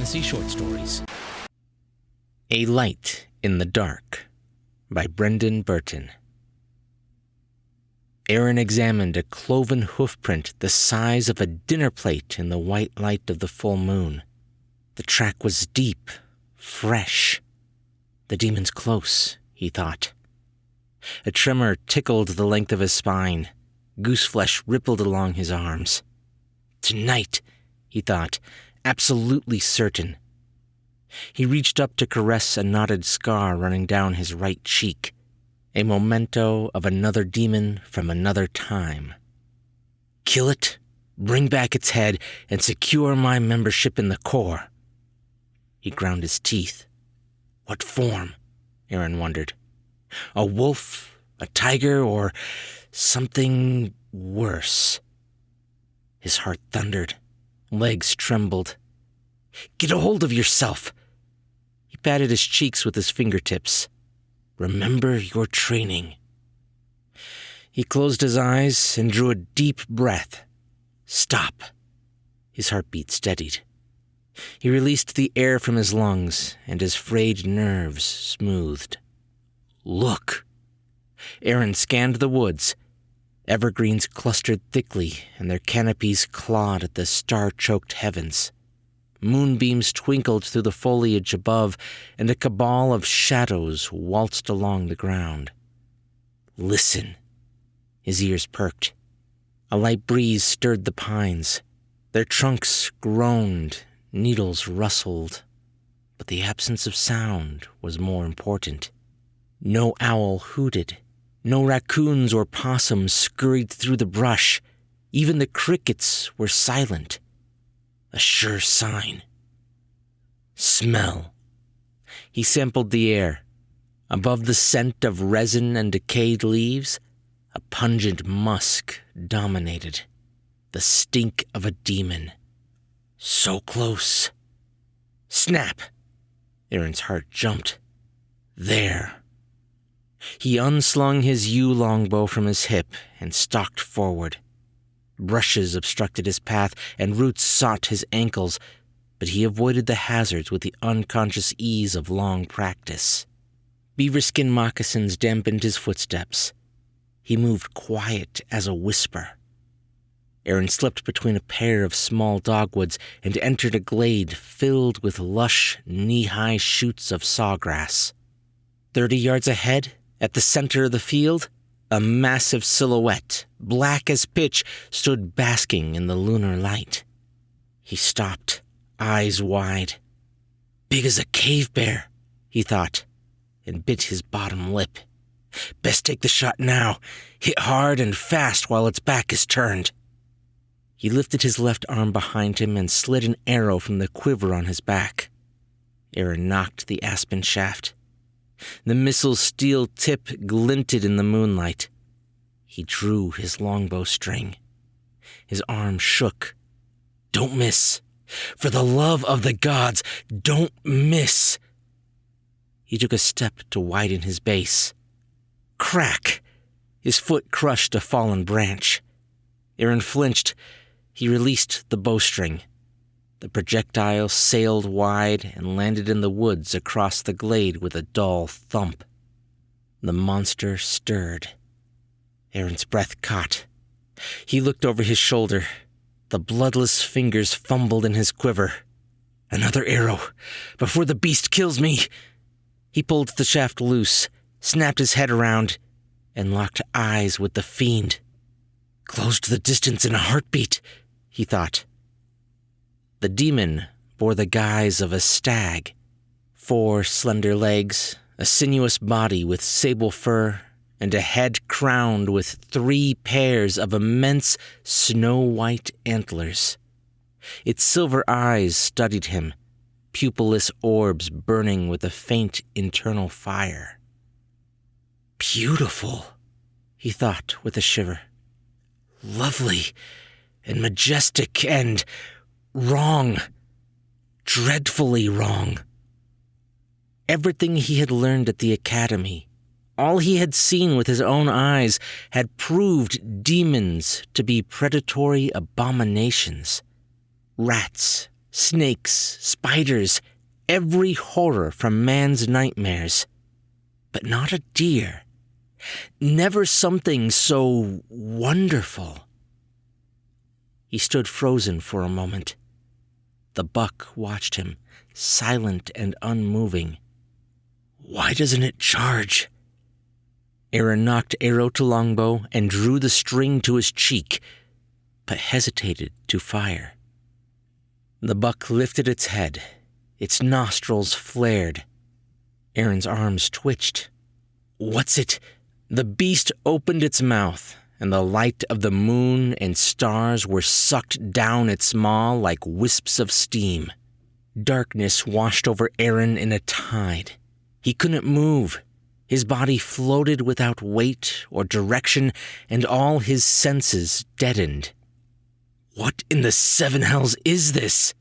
fantasy short stories. A Light in the Dark by Brendan Burton. Aaron examined a cloven hoofprint the size of a dinner plate in the white light of the full moon. The track was deep, fresh. The demon's close, he thought. A tremor tickled the length of his spine. Gooseflesh rippled along his arms. Tonight, he thought, absolutely certain. He reached up to caress a knotted scar running down his right cheek, a memento of another demon from another time. Kill it, bring back its head, and secure my membership in the Corps. He ground his teeth. What form? Aaron wondered. A wolf, a tiger, or something worse? His heart thundered. Legs trembled. Get a hold of yourself! He patted his cheeks with his fingertips. Remember your training. He closed his eyes and drew a deep breath. Stop. His heartbeat steadied. He released the air from his lungs, and his frayed nerves smoothed. Look. Aaron scanned the woods. Evergreens clustered thickly, and their canopies clawed at the star-choked heavens. Moonbeams twinkled through the foliage above, and a cabal of shadows waltzed along the ground. Listen. His ears perked. A light breeze stirred the pines. Their trunks groaned, needles rustled. But the absence of sound was more important. No owl hooted. No raccoons or possums scurried through the brush. Even the crickets were silent. A sure sign. Smell. He sampled the air. Above the scent of resin and decayed leaves, a pungent musk dominated. The stink of a demon. So close. Snap! Aaron's heart jumped. There. He unslung his yew longbow from his hip and stalked forward. Brushes obstructed his path and roots sought his ankles, but he avoided the hazards with the unconscious ease of long practice. Beaverskin moccasins dampened his footsteps. He moved quiet as a whisper. Aaron slipped between a pair of small dogwoods and entered a glade filled with lush, knee-high shoots of sawgrass. 30 yards ahead, at the center of the field, a massive silhouette, black as pitch, stood basking in the lunar light. He stopped, eyes wide. Big as a cave bear, he thought, and bit his bottom lip. Best take the shot now. Hit hard and fast while its back is turned. He lifted his left arm behind him and slid an arrow from the quiver on his back. Aaron knocked the aspen shaft. The missile's steel tip glinted in the moonlight. He drew his longbow string. His arm shook. Don't miss. For the love of the gods, don't miss. He took a step to widen his base. Crack! His foot crushed a fallen branch. Aaron flinched. He released the bowstring. The projectile sailed wide and landed in the woods across the glade with a dull thump. The monster stirred. Aaron's breath caught. He looked over his shoulder. The bloodless fingers fumbled in his quiver. Another arrow, before the beast kills me. He pulled the shaft loose, snapped his head around, and locked eyes with the fiend. Closed the distance in a heartbeat, he thought. The demon bore the guise of a stag. 4 slender legs, a sinuous body with sable fur, and a head crowned with 3 pairs of immense snow-white antlers. Its silver eyes studied him, pupilless orbs burning with a faint internal fire. Beautiful, he thought with a shiver. Lovely and majestic and wrong. Dreadfully wrong. Everything he had learned at the academy, all he had seen with his own eyes, had proved demons to be predatory abominations. Rats Snakes, spiders, every horror from man's nightmares. But not a deer. Never something so wonderful. He stood frozen for a moment. The buck watched him, silent and unmoving. Why doesn't it charge? Aaron knocked arrow to longbow and drew the string to his cheek, but hesitated to fire. The buck lifted its head. Its nostrils flared. Aaron's arms twitched. What's it? The beast opened its mouth, and the light of the moon and stars were sucked down its maw like wisps of steam. Darkness washed over Aaron in a tide. He couldn't move. His body floated without weight or direction, and all his senses deadened. What in the seven hells is this?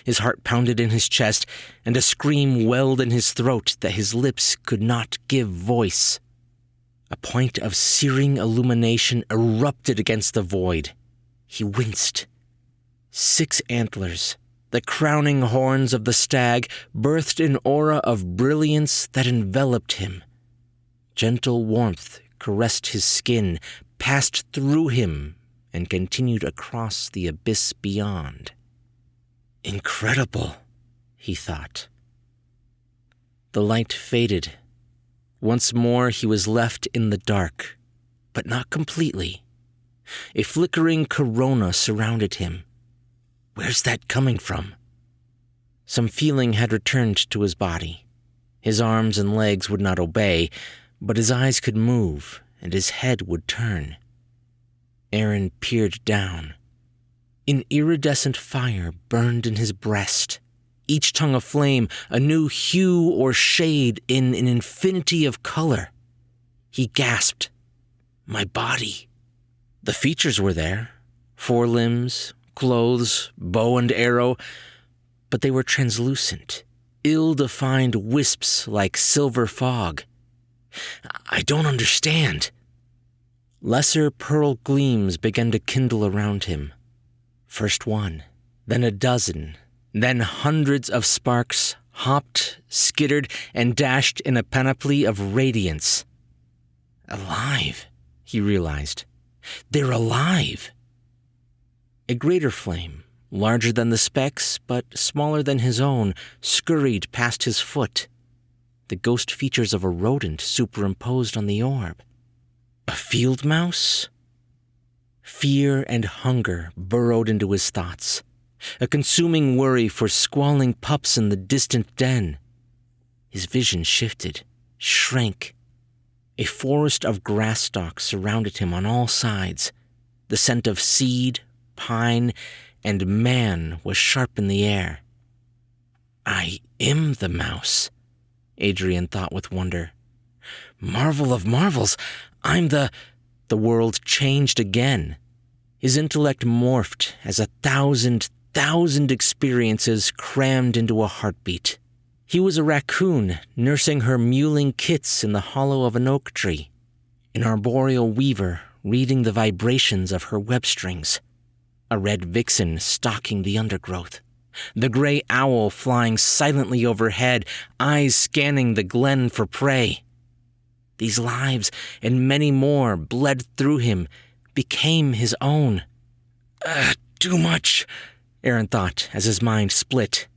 His heart pounded in his chest, and a scream welled in his throat that his lips could not give voice. A point of searing illumination erupted against the void. He winced. 6 antlers, the crowning horns of the stag, birthed an aura of brilliance that enveloped him. Gentle warmth caressed his skin, passed through him, and continued across the abyss beyond. Incredible, he thought. The light faded. Once more he was left in the dark, but not completely. A flickering corona surrounded him. Where's that coming from? Some feeling had returned to his body. His arms and legs would not obey, but his eyes could move, and his head would turn. Aaron peered down. An iridescent fire burned in his breast, each tongue of flame a new hue or shade in an infinity of color. He gasped, "My body." The features were there, forelimbs, clothes, bow and arrow, but they were translucent, ill-defined wisps like silver fog. I don't understand. Lesser pearl gleams began to kindle around him. First one, then a dozen, then hundreds of sparks hopped, skittered, and dashed in a panoply of radiance. Alive, he realized. They're alive. A greater flame, larger than the specks, but smaller than his own, scurried past his foot. The ghost features of a rodent superimposed on the orb. A field mouse? Fear and hunger burrowed into his thoughts, a consuming worry for squalling pups in the distant den. His vision shifted, shrank. A forest of grass stalks surrounded him on all sides. The scent of seed, pine, and man was sharp in the air. I am the mouse, Adrian thought with wonder. Marvel of marvels, I'm the world changed again. His intellect morphed as 1,000,000 experiences crammed into a heartbeat. He was a raccoon nursing her mewling kits in the hollow of an oak tree, an arboreal weaver reading the vibrations of her web strings, a red vixen stalking the undergrowth, the gray owl flying silently overhead, eyes scanning the glen for prey. These lives and many more bled through him, became his own. Too much, Aaron thought as his mind split.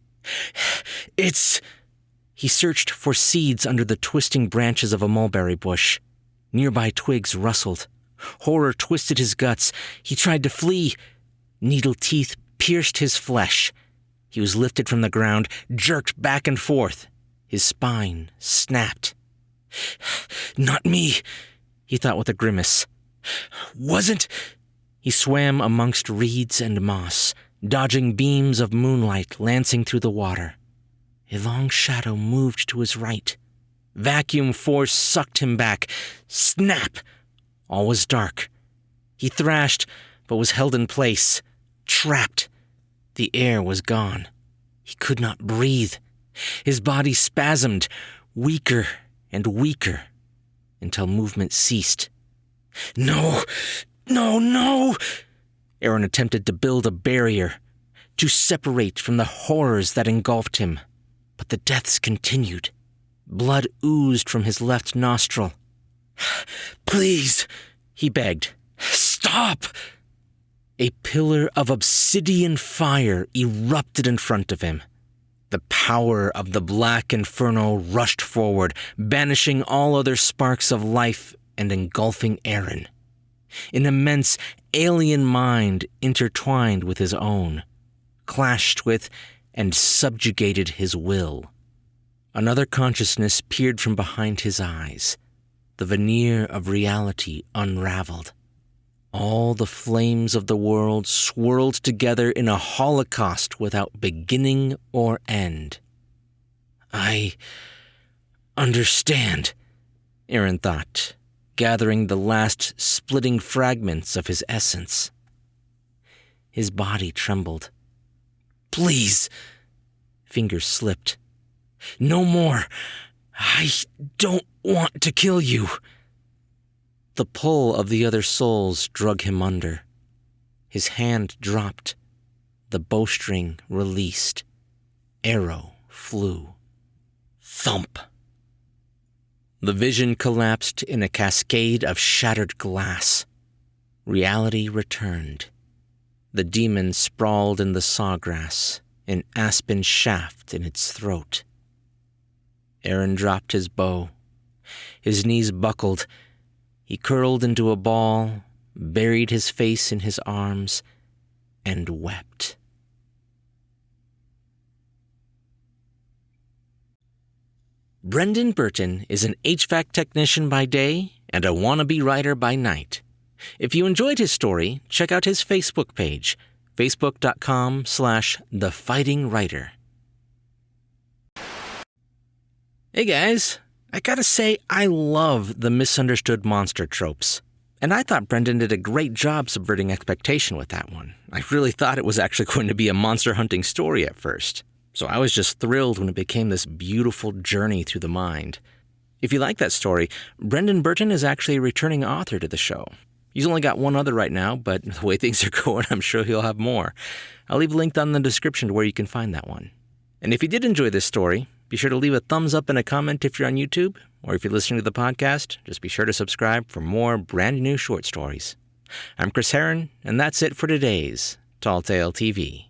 He searched for seeds under the twisting branches of a mulberry bush. Nearby twigs rustled. Horror twisted his guts. He tried to flee. Needle teeth pierced his flesh. He was lifted from the ground, jerked back and forth. His spine snapped. Not me, he thought with a grimace. Wasn't... He swam amongst reeds and moss, dodging beams of moonlight lancing through the water. A long shadow moved to his right. Vacuum force sucked him back. Snap! All was dark. He thrashed, but was held in place, trapped. The air was gone. He could not breathe. His body spasmed, weaker and weaker, until movement ceased. No! Aaron attempted to build a barrier. to separate from the horrors that engulfed him. But the deaths continued. Blood oozed from his left nostril. "Please," he begged. "Stop!" A pillar of obsidian fire erupted in front of him. The power of the black inferno rushed forward, banishing all other sparks of life and engulfing Aaron. An immense alien mind intertwined with his own, clashed with and subjugated his will. Another consciousness peered from behind his eyes. The veneer of reality unraveled. All the flames of the world swirled together in a holocaust without beginning or end. "I understand," Aaron thought, gathering the last splitting fragments of his essence. His body trembled. "Please," fingers slipped. "No more. I don't want to kill you." The pull of the other souls drug him under. His hand dropped. The bowstring released. Arrow flew. Thump. The vision collapsed in a cascade of shattered glass. Reality returned. The demon sprawled in the sawgrass, an aspen shaft in its throat. Aaron dropped his bow. His knees buckled. He curled into a ball, buried his face in his arms, and wept. Brendan Burton is an HVAC technician by day and a wannabe writer by night. If you enjoyed his story, check out his Facebook page, facebook.com/thefightingwriter. Hey guys, I gotta say I love the misunderstood monster tropes. And I thought Brendan did a great job subverting expectation with that one. I really thought it was actually going to be a monster hunting story at first. So I was just thrilled when it became this beautiful journey through the mind. If you like that story, Brendan Burton is actually a returning author to the show. He's only got one other right now, but the way things are going, I'm sure he'll have more. I'll leave a link down in the description to where you can find that one. And if you did enjoy this story, be sure to leave a thumbs up and a comment if you're on YouTube, or if you're listening to the podcast, just be sure to subscribe for more brand new short stories. I'm Chris Herron, and that's it for today's Tall Tale TV.